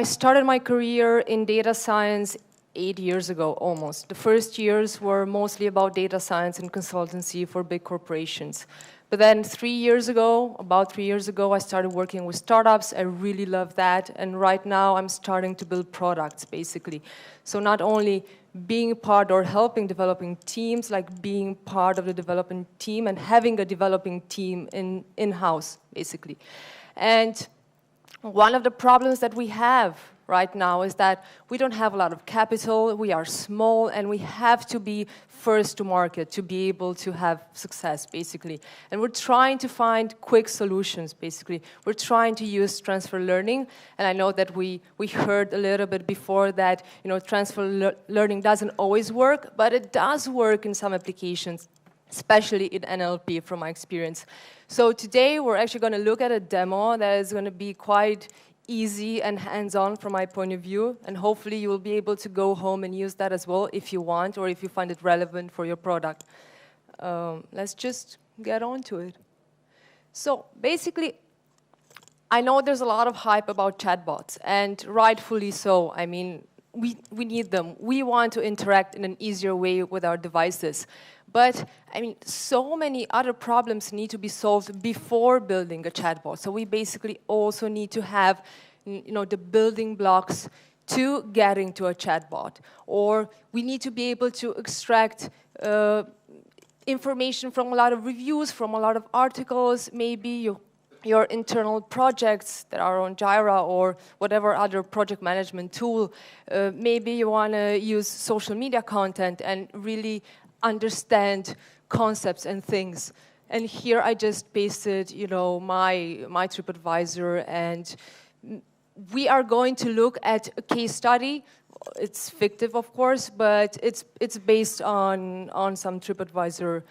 I started my career in data science 8 years ago, almost. The first years were mostly about data science and consultancy for big corporations. But then about 3 years ago, I started working with startups. I really love that. And right now, I'm starting to build products, basically. So not only being part or helping developing teams, like being part of the development team and having a developing team in-house, basically. And one of the problems that we have right now is that we don't have a lot of capital, we are small, and we have to be first to market to be able to have success, basically. And we're trying to find quick solutions, basically. We're trying to use transfer learning, and I know that we heard a little bit before that, transfer learning doesn't always work, but it does work in some applications, especially in NLP from my experience. So today we're actually going to look at a demo that is going to be quite easy and hands-on from my point of view, and hopefully you will be able to go home and use that as well if you want or if you find it relevant for your product. Let's just get on to it. So basically, I know there's a lot of hype about chatbots, and rightfully so. I mean, we need them. We want to interact in an easier way with our devices. But, I mean, so many other problems need to be solved before building a chatbot. So we basically also need to have, the building blocks to getting to a chatbot. Or we need to be able to extract information from a lot of reviews, from a lot of articles, maybe your internal projects that are on Jira or whatever other project management tool. Maybe you want to use social media content and really understand concepts and things. And here I just pasted, my TripAdvisor, and we are going to look at a case study. It's fictive, of course, but it's based on some TripAdvisor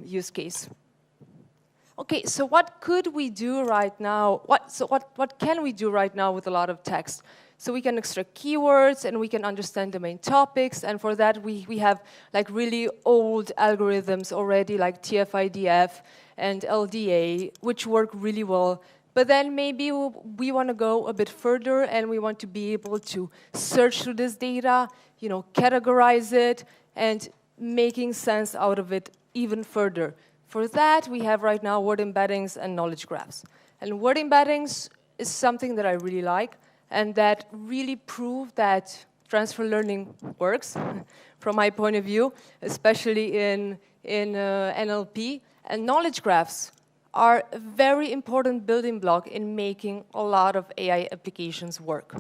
use case. Okay, so what could we do right now? What can we do right now with a lot of text? So we can extract keywords and we can understand the main topics, and for that we have like really old algorithms already, like TF-IDF and LDA, which work really well. But then maybe we want to go a bit further and we want to be able to search through this data, categorize it, and making sense out of it even further. For that, we have right now word embeddings and knowledge graphs. And word embeddings is something that I really like, and that really prove that transfer learning works, from my point of view, especially in NLP. And knowledge graphs are a very important building block in making a lot of AI applications work.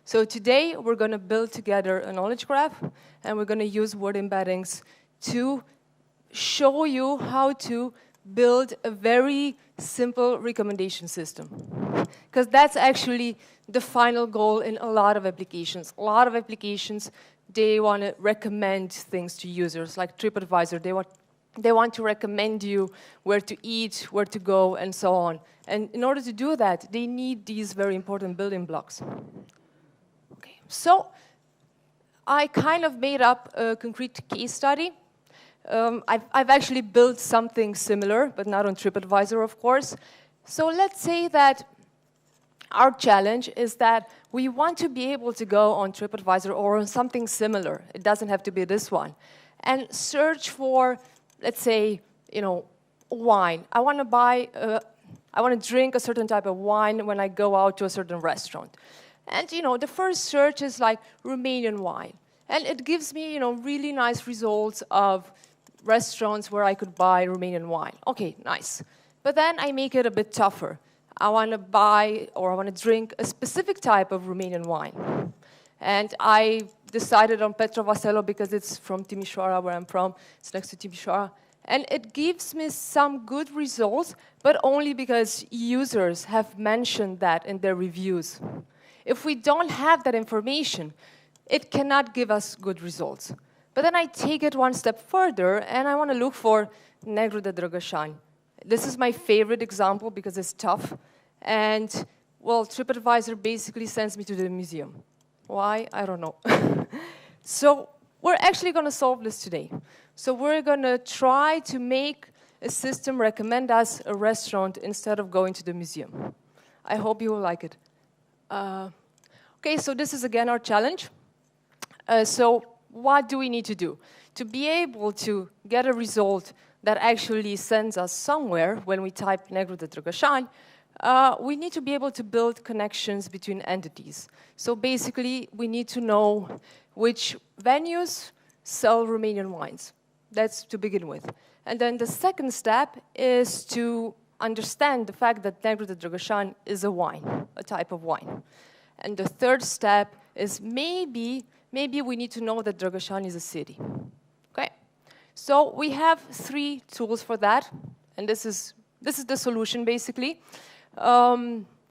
So today, we're going to build together a knowledge graph, and we're going to use word embeddings to show you how to build a very simple recommendation system. Because that's actually the final goal in a lot of applications. A lot of applications, they want to recommend things to users, like TripAdvisor. They want to recommend you where to eat, where to go, and so on. And in order to do that, they need these very important building blocks. Okay, so I kind of made up a concrete case study. I've actually built something similar, but not on TripAdvisor, of course. So let's say that our challenge is that we want to be able to go on TripAdvisor or on something similar. It doesn't have to be this one. And search for, let's say, wine. I want to drink a certain type of wine when I go out to a certain restaurant. And, the first search is like Romanian wine. And it gives me, really nice results of restaurants where I could buy Romanian wine. Okay, nice. But then I make it a bit tougher. I want to buy or I want to drink a specific type of Romanian wine. And I decided on Petrovasello because it's from Timișoara, where I'm from. It's next to Timișoara. And it gives me some good results, but only because users have mentioned that in their reviews. If we don't have that information, it cannot give us good results. But then I take it one step further, and I want to look for Negru de Drăgășani. This is my favorite example because it's tough. And, well, TripAdvisor basically sends me to the museum. Why? I don't know. So we're actually going to solve this today. So we're going to try to make a system recommend us a restaurant instead of going to the museum. I hope you will like it. Okay, so this is again our challenge. So what do we need to do? To be able to get a result that actually sends us somewhere when we type Negru de Drăgășani, we need to be able to build connections between entities. So basically, we need to know which venues sell Romanian wines. That's to begin with. And then the second step is to understand the fact that Negru de Drăgășani is a wine, a type of wine. And the third step is maybe we need to know that Drăgășani is a city. Okay? So we have 3 tools for that, and this is the solution basically.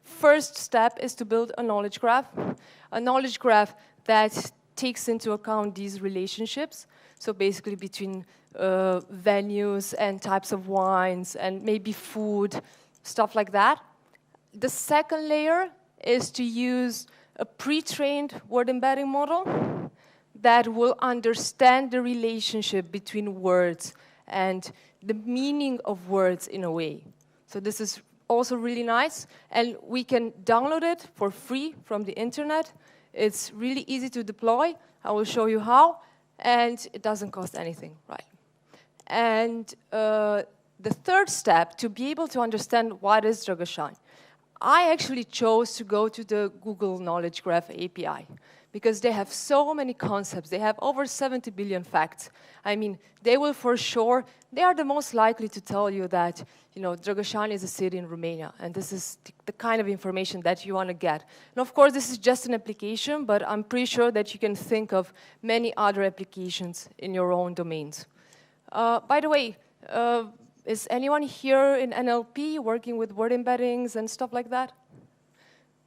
First step is to build a knowledge graph that takes into account these relationships. So basically between venues and types of wines and maybe food, stuff like that. The second layer is to use a pre-trained word embedding model that will understand the relationship between words and the meaning of words in a way. So this is also really nice, and we can download it for free from the internet. It's really easy to deploy. I will show you how, and it doesn't cost anything, right? And the third step, to be able to understand what is Drăgășani, I actually chose to go to the Google Knowledge Graph API because they have so many concepts. They have over 70 billion facts. I mean, they will for sure, they are the most likely to tell you that, you know, Drăgășani is a city in Romania, and this is the kind of information that you want to get. And of course, this is just an application, but I'm pretty sure that you can think of many other applications in your own domains. By the way, is anyone here in NLP working with word embeddings and stuff like that?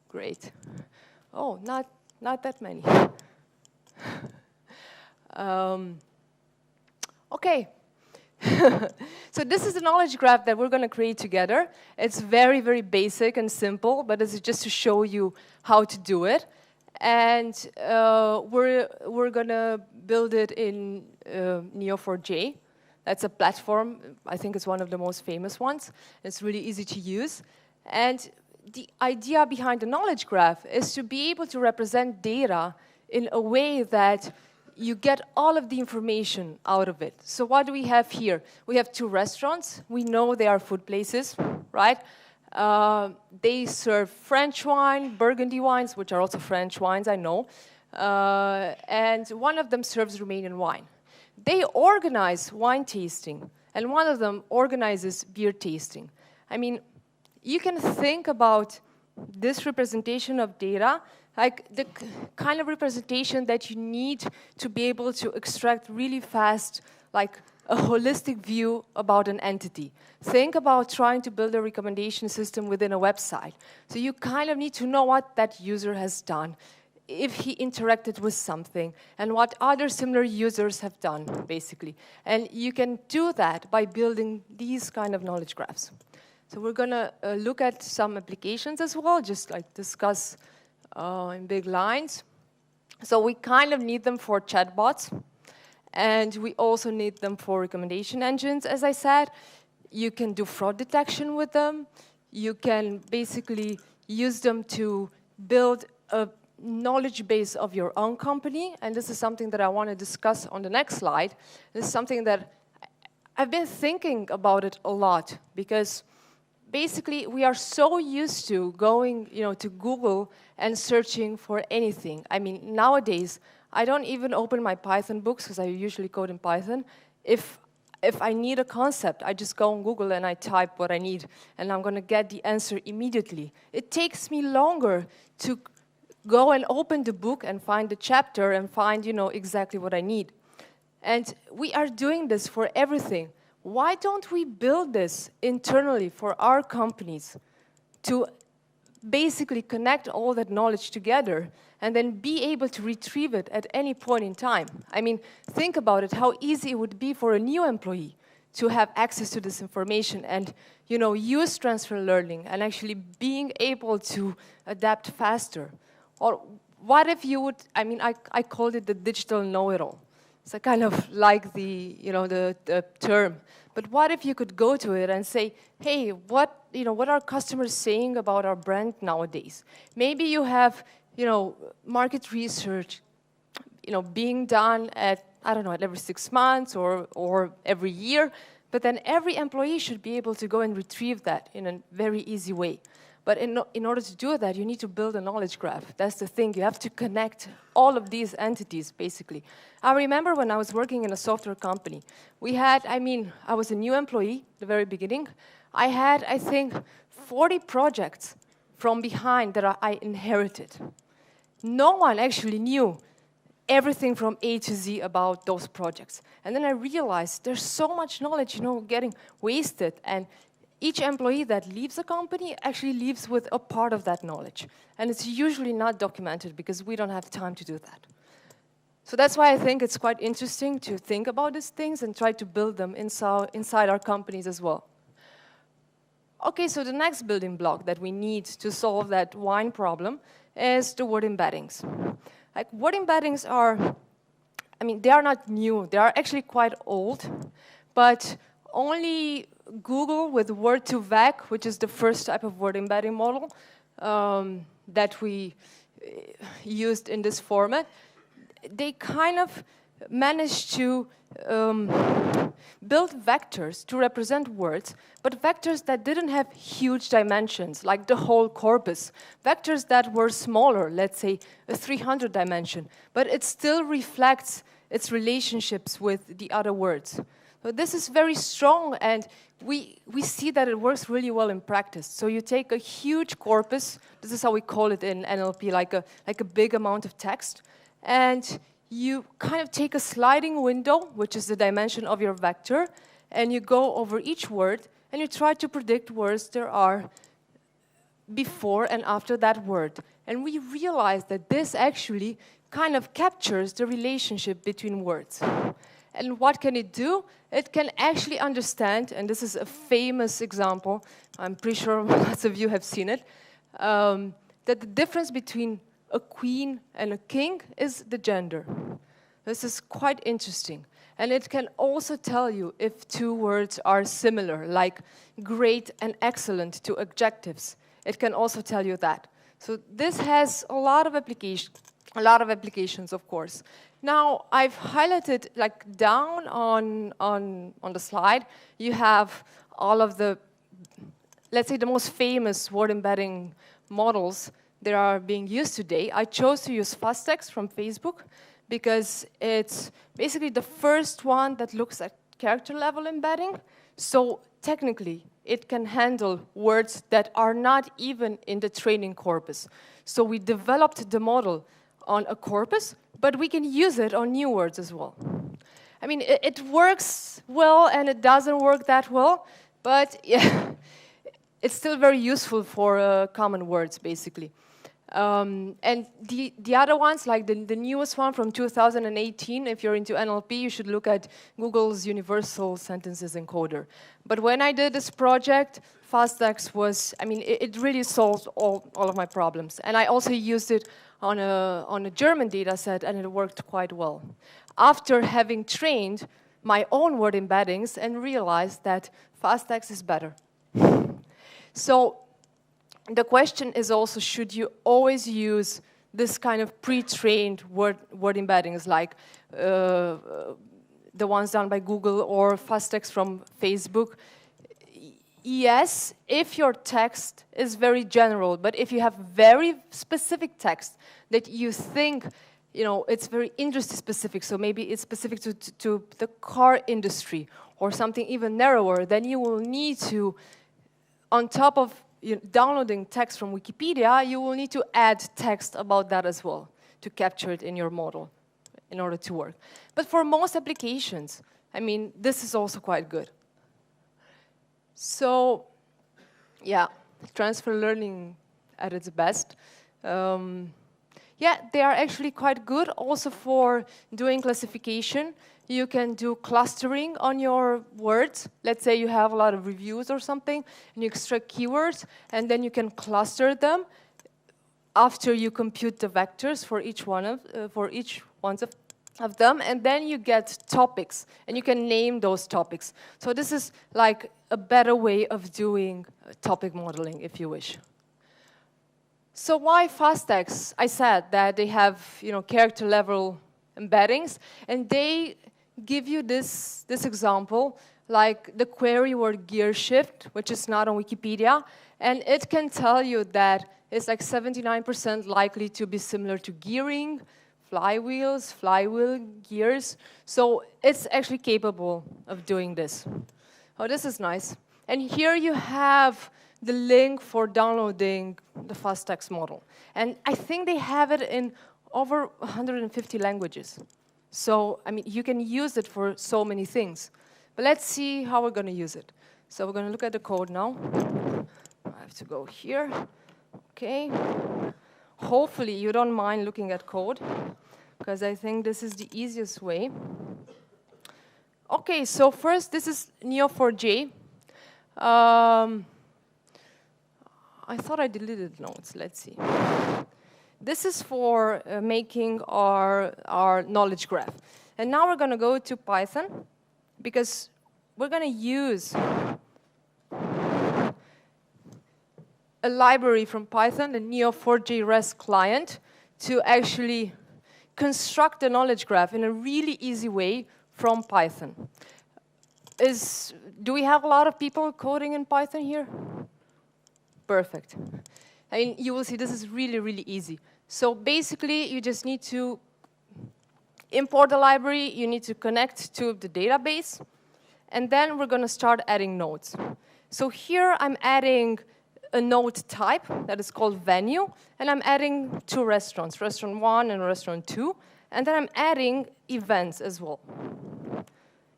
Great. Oh, not that many. Okay. So this is the knowledge graph that we're going to create together. It's very, very basic and simple, but this is just to show you how to do it. And we're going to build it in Neo4j. That's a platform. I think it's one of the most famous ones. It's really easy to use. And the idea behind the knowledge graph is to be able to represent data in a way that you get all of the information out of it. So what do we have here? We have 2 restaurants. We know they are food places, right? They serve French wine, Burgundy wines, which are also French wines, I know. And one of them serves Romanian wine. They organize wine tasting, and one of them organizes beer tasting. I mean, you can think about this representation of data like the kind of representation that you need to be able to extract really fast, like a holistic view about an entity. Think about trying to build a recommendation system within a website. So you kind of need to know what that user has done, if he interacted with something, and what other similar users have done, basically. And you can do that by building these kind of knowledge graphs. So we're going to look at some applications as well, just like discuss in big lines. So we kind of need them for chatbots, and we also need them for recommendation engines, as I said. You can do fraud detection with them. You can basically use them to build a knowledge base of your own company, and this is something that I want to discuss on the next slide. This is something that I've been thinking about it a lot, because basically we are so used to going, to Google and searching for anything. I mean, nowadays I don't even open my Python books because I usually code in Python. If I need a concept, I just go on Google and I type what I need, and I'm going to get the answer immediately. It takes me longer to go and open the book and find the chapter and find, exactly what I need. And we are doing this for everything. Why don't we build this internally for our companies to basically connect all that knowledge together and then be able to retrieve it at any point in time? I mean, think about it, how easy it would be for a new employee to have access to this information and, use transfer learning and actually being able to adapt faster. Or what if you would, I called it the digital know-it-all. So I kind of like the term. But what if you could go to it and say, hey, what are customers saying about our brand nowadays? Maybe you have market research, being done at, I don't know, at every 6 months or every year, but then every employee should be able to go and retrieve that in a very easy way. But in order to do that, you need to build a knowledge graph. That's the thing. You have to connect all of these entities, basically. I remember when I was working in a software company, I was a new employee at the very beginning. I had, I think, 40 projects from behind that I inherited. No one actually knew everything from A to Z about those projects. And then I realized there's so much knowledge, getting wasted. And each employee that leaves a company actually leaves with a part of that knowledge. And it's usually not documented because we don't have time to do that. So that's why I think it's quite interesting to think about these things and try to build them inside our companies as well. Okay, so the next building block that we need to solve that wine problem is the word embeddings. Like, word embeddings are, they are not new. They are actually quite old, but only Google with word2vec, which is the first type of word embedding model that we used in this format, they kind of managed to build vectors to represent words, but vectors that didn't have huge dimensions, like the whole corpus. Vectors that were smaller, let's say a 300 dimension, but it still reflects its relationships with the other words. So this is very strong, and we see that it works really well in practice. So you take a huge corpus, this is how we call it in NLP, like a big amount of text, and you kind of take a sliding window, which is the dimension of your vector, and you go over each word, and you try to predict words there are before and after that word. And we realize that this actually kind of captures the relationship between words. And what can it do? It can actually understand, and this is a famous example, I'm pretty sure lots of you have seen it, that the difference between a queen and a king is the gender. This is quite interesting. And it can also tell you if two words are similar, like great and excellent to adjectives. It can also tell you that. So this has a lot of applications, of course. Now, I've highlighted, like, down on the slide, you have all of the, let's say, the most famous word embedding models that are being used today. I chose to use FastText from Facebook because it's basically the first one that looks at character level embedding. So technically, it can handle words that are not even in the training corpus. So we developed the model on a corpus, but we can use it on new words as well. It works well and it doesn't work that well, but yeah, it's still very useful for common words, basically. And the other ones, like the newest one from 2018, if you're into NLP, you should look at Google's Universal Sentences Encoder. But when I did this project, FastText was, it really solved all of my problems. And I also used it on a German data set, and it worked quite well. After having trained my own word embeddings and realized that FastText is better. So the question is also, should you always use this kind of pre-trained word embeddings, like the ones done by Google or FastText from Facebook? Yes, if your text is very general, but if you have very specific text that you think, it's very industry specific, so maybe it's specific to the car industry or something even narrower, then you will need to, on top of downloading text from Wikipedia, you will need to add text about that as well to capture it in your model in order to work. But for most applications, this is also quite good. So, yeah, transfer learning at its best. Yeah, they are actually quite good also for doing classification. You can do clustering on your words. Let's say you have a lot of reviews or something, and you extract keywords, and then you can cluster them after you compute the vectors for each one of them, and then you get topics, and you can name those topics. So this is like a better way of doing topic modeling, if you wish. So why fast text? I said that they have, character level embeddings, and they give you this example, like the query word gear shift, which is not on Wikipedia, and it can tell you that it's like 79% likely to be similar to gearing, flywheels, flywheel gears. So it's actually capable of doing this. Oh, this is nice. And here you have the link for downloading the fast text model. And I think they have it in over 150 languages. So, I mean, you can use it for so many things. But let's see how we're going to use it. So we're going to look at the code now. I have to go here. Okay. Hopefully you don't mind looking at code, because I think this is the easiest way. Okay, so first, this is Neo4j. I thought I deleted notes. Let's see. This is for making our knowledge graph. And now we're going to go to Python, because we're going to use a library from Python, the Neo4j REST client, to actually construct the knowledge graph in a really easy way from Python. Do we have a lot of people coding in Python here? Perfect. I mean, you will see this is really, really easy. So basically, you just need to import the library, you need to connect to the database, and then we're going to start adding nodes. So here I'm adding a node type that is called venue, and I'm adding two restaurants, restaurant 1 and restaurant 2, and then I'm adding events as well.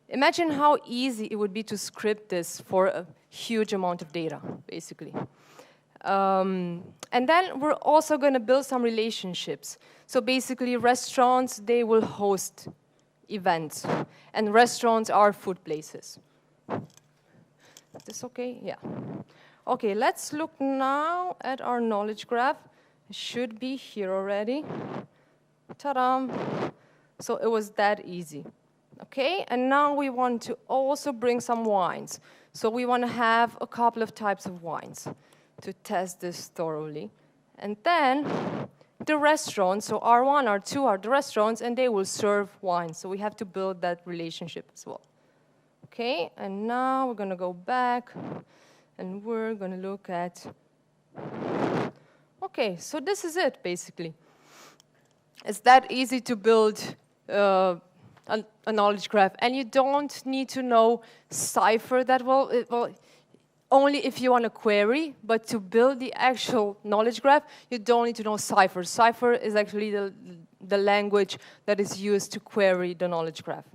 Imagine how easy it would be to script this for a huge amount of data, basically. And then we're also going to build some relationships. So basically, restaurants, they will host events, and restaurants are food places. Is this okay? Yeah. Okay, let's look now at our knowledge graph. It should be here already. Ta-da! So it was that easy. Okay, and now we want to also bring some wines. So we want to have a couple of types of wines to test this thoroughly. And then the restaurants, so R1, R2 are the restaurants, and they will serve wine. So we have to build that relationship as well. Okay, and now we're going to go back, and we're going to look at... Okay, so this is it, basically. It's that easy to build a knowledge graph, and you don't need to know Cypher that well. Only if you want a query, but to build the actual knowledge graph, you don't need to know Cypher. Cypher is actually the language that is used to query the knowledge graph.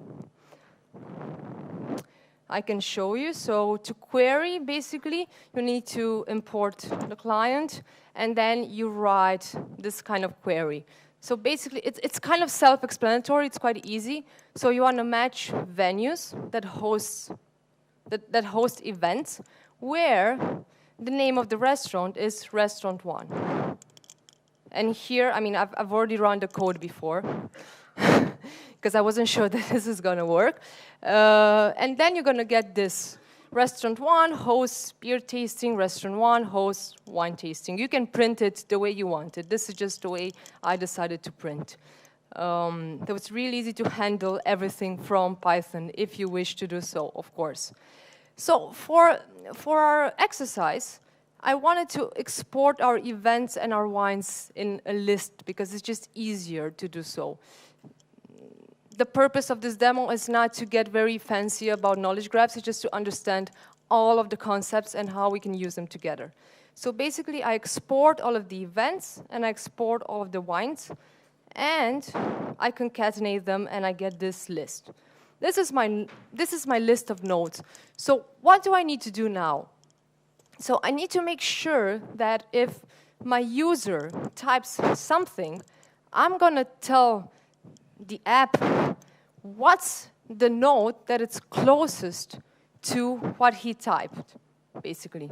I can show you. So to query, basically, you need to import the client, and then you write this kind of query. So basically, it's kind of self-explanatory. It's quite easy. So you want to match venues that host events, where the name of the restaurant is Restaurant 1. And here, I mean, I've already run the code before, because I wasn't sure that this is going to work. And then you're going to get this. Restaurant 1 hosts beer tasting, Restaurant 1 hosts wine tasting. You can print it the way you want it. This is just the way I decided to print. So it's really easy to handle everything from Python if you wish to do so, of course. So for our exercise, I wanted to export our events and our wines in a list because it's just easier to do so. The purpose of this demo is not to get very fancy about knowledge graphs, it's just to understand all of the concepts and how we can use them together. So basically, I export all of the events, and I export all of the wines, and I concatenate them, and I get this list. This is my list of nodes. So what do I need to do now? So I need to make sure that if my user types something, I'm going to tell the app what's the node that it's closest to what he typed, basically.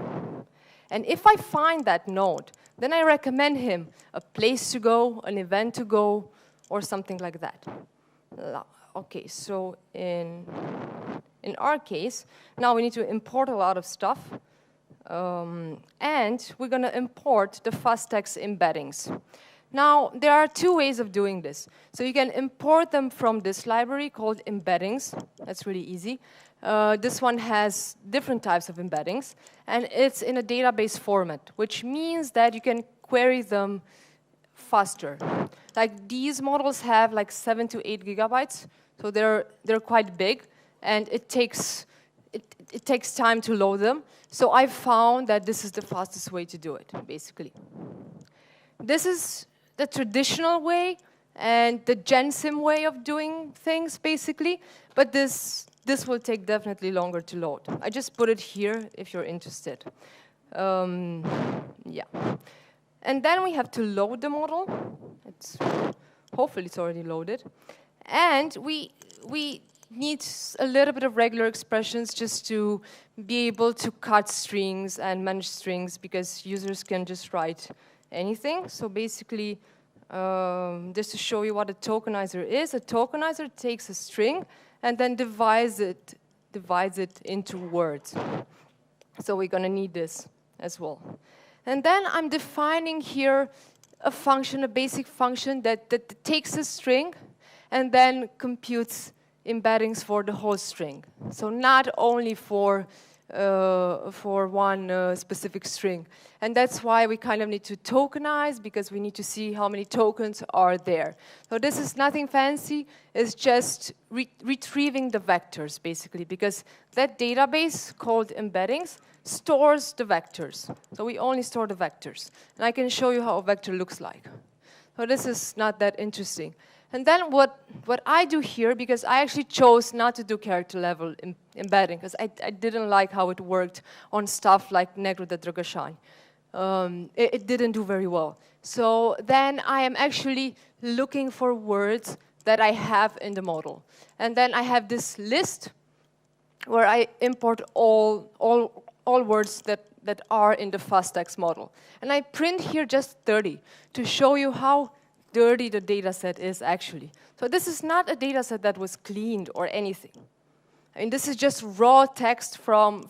And if I find that node, then I recommend him a place to go, an event to go, or something like that. Okay, so in our case, now we need to import a lot of stuff. And we're going to import the fast text embeddings. Now, there are two ways of doing this. So you can import them from this library called embeddings. That's really easy. This one has different types of embeddings, and it's in a database format, which means that you can query them faster. Like these models have like 7 to 8 gigabytes, so they're quite big, and it takes time to load them. So I found that this is the fastest way to do it, basically. This is the traditional way and the GenSim way of doing things, basically. But this will take definitely longer to load. I just put it here if you're interested. Yeah. And then we have to load the model. Hopefully it's already loaded. And we need a little bit of regular expressions just to be able to cut strings and manage strings, because users can just write anything. So basically, just to show you what a tokenizer is, a tokenizer takes a string and then divides it into words. So we're going to need this as well. And then I'm defining here a function, a basic function that takes a string and then computes embeddings for the whole string. So not only for one specific string. And that's why we kind of need to tokenize, because we need to see how many tokens are there. So this is nothing fancy. It's just retrieving the vectors, basically, because that database called embeddings stores the vectors. So we only store the vectors. And I can show you how a vector looks like. So this is not that interesting. And then what I do here, because I actually chose not to do character level embedding, because I didn't like how it worked on stuff like Negro de Dragoshan. It didn't do very well. So then I am actually looking for words that I have in the model. And then I have this list where I import all words that are in the fast text model. And I print here just 30 to show you how dirty the data set is actually. So this is not a data set that was cleaned or anything. I mean, this is just raw text from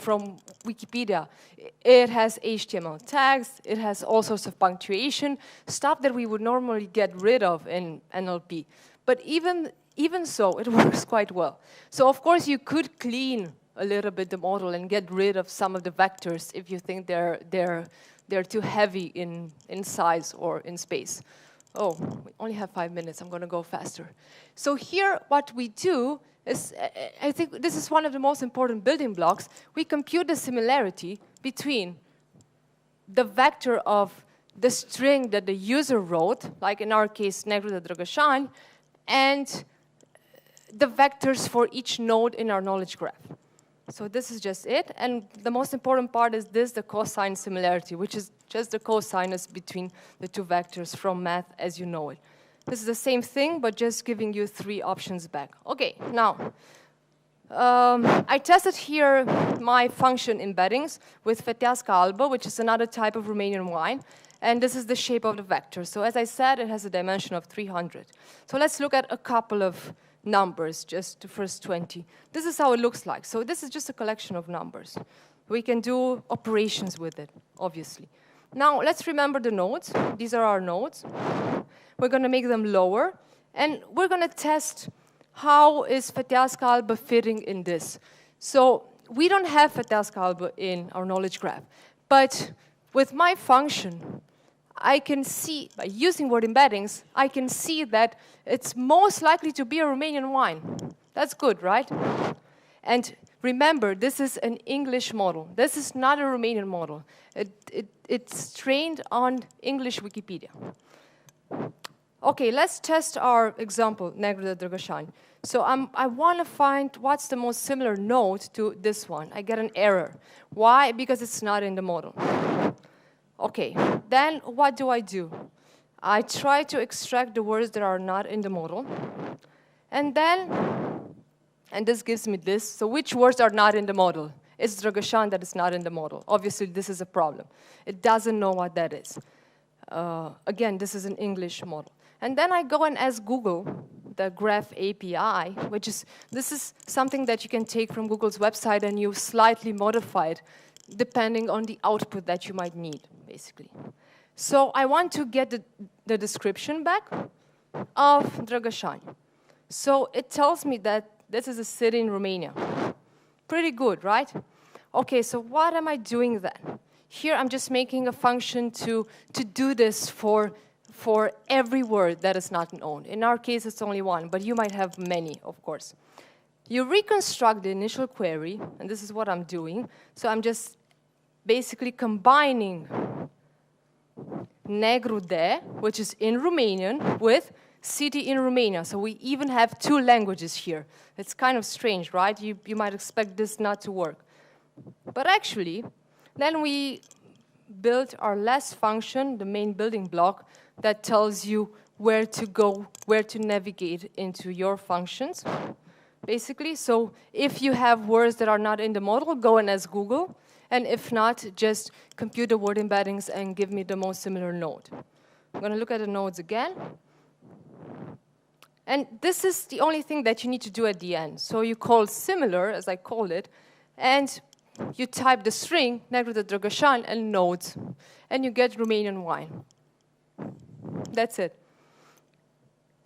Wikipedia. It has HTML tags, it has all sorts of punctuation, stuff that we would normally get rid of in NLP. But even so, it works quite well. So of course you could clean a little bit the model and get rid of some of the vectors if you think they're too heavy in size or in space. Oh, we only have 5 minutes. I'm going to go faster. So here, what we do is, I think this is one of the most important building blocks. We compute the similarity between the vector of the string that the user wrote, like in our case, Negro de Dragoshan, and the vectors for each node in our knowledge graph. So this is just it. And the most important part is this, the cosine similarity, which is just the cosinus between the two vectors from math as you know it. This is the same thing, but just giving you 3 options back. OK, now, I tested here my function embeddings with Feteasca alba, which is another type of Romanian wine. And this is the shape of the vector. So as I said, it has a dimension of 300. So let's look at a couple of numbers, just the first 20. This is how it looks like. So this is just a collection of numbers. We can do operations with it, obviously. Now, let's remember the nodes. These are our nodes. We're going to make them lower. And we're going to test how is Feteasca alba fitting in this. So we don't have Feteasca alba in our knowledge graph. But with my function, I can see, by using word embeddings, I can see that it's most likely to be a Romanian wine. That's good, right? And remember, this is an English model. This is not a Romanian model. It's trained on English Wikipedia. OK, let's test our example, Negro de Dragoshan. So I want to find what's the most similar node to this one. I get an error. Why? Because it's not in the model. OK, then what do? I try to extract the words that are not in the model. And this gives me this. So which words are not in the model? It's Dragoshan that is not in the model. Obviously, this is a problem. It doesn't know what that is. Again, this is an English model. And then I go and ask Google, the Graph API, this is something that you can take from Google's website and you slightly modify it depending on the output that you might need, basically. So I want to get the description back of Dragășani. So it tells me that this is a city in Romania. Pretty good, right? Okay, so what am I doing then? Here I'm just making a function to do this for every word that is not known. In our case, it's only one, but you might have many, of course. You reconstruct the initial query, and this is what I'm doing. So I'm just basically combining Negru de, which is in Romanian, with city in Romania. So we even have two languages here. It's kind of strange, right? You might expect this not to work. But actually, then we built our last function, the main building block, that tells you where to go, where to navigate into your functions, basically. So if you have words that are not in the model, go and ask Google. And if not, just compute the word embeddings and give me the most similar node. I'm going to look at the nodes again. And this is the only thing that you need to do at the end. So you call similar, as I called it, and you type the string, Negru de Dragășani, and nodes, and you get Romanian wine. That's it.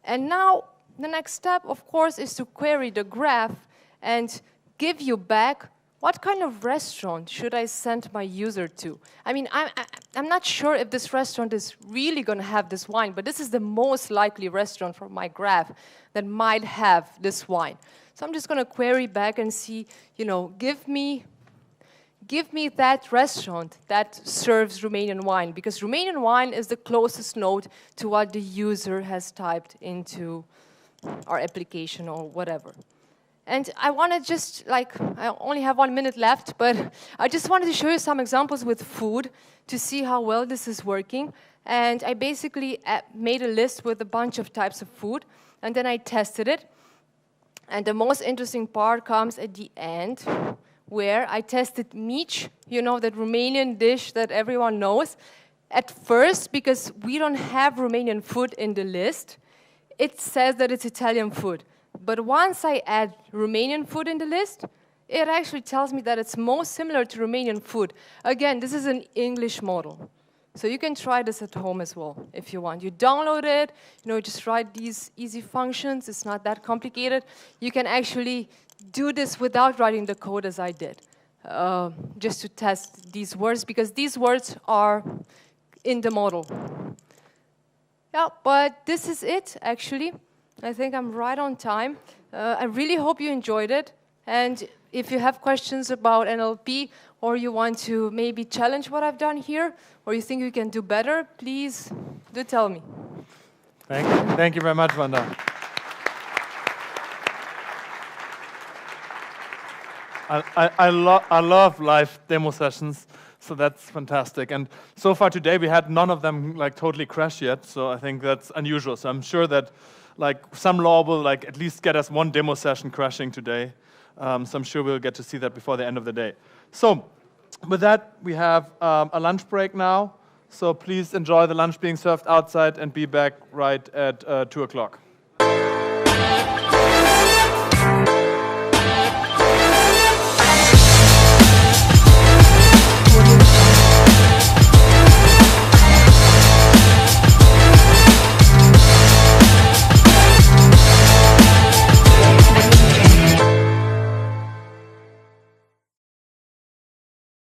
And now, the next step, of course, is to query the graph and give you back what kind of restaurant should I send my user to. I mean, I'm not sure if this restaurant is really going to have this wine, but this is the most likely restaurant from my graph that might have this wine. So I'm just going to query back and see, you know, give me that restaurant that serves Romanian wine, because Romanian wine is the closest node to what the user has typed into our application or whatever. And I want to just, like, I only have 1 minute left, but I just wanted to show you some examples with food to see how well this is working. And I basically made a list with a bunch of types of food, and then I tested it. And the most interesting part comes at the end, where I tested mici, you know, that Romanian dish that everyone knows. At first, because we don't have Romanian food in the list, it says that it's Italian food. But once I add Romanian food in the list, it actually tells me that it's most similar to Romanian food. Again, this is an English model. So you can try this at home as well, if you want. You download it, you know, just write these easy functions. It's not that complicated. You can actually do this without writing the code as I did, just to test these words, because these words are in the model. Yeah, but this is it, actually. I think I'm right on time. I really hope you enjoyed it. And if you have questions about NLP, or you want to maybe challenge what I've done here, or you think you can do better, please do tell me. Thank you. Thank you very much, Wanda. I love live demo sessions, so that's fantastic. And so far today, we had none of them like totally crash yet, so I think that's unusual. So I'm sure that like some law will like at least get us one demo session crashing today. So I'm sure we'll get to see that before the end of the day. So with that, we have a lunch break now. So please enjoy the lunch being served outside and be back right at 2 o'clock.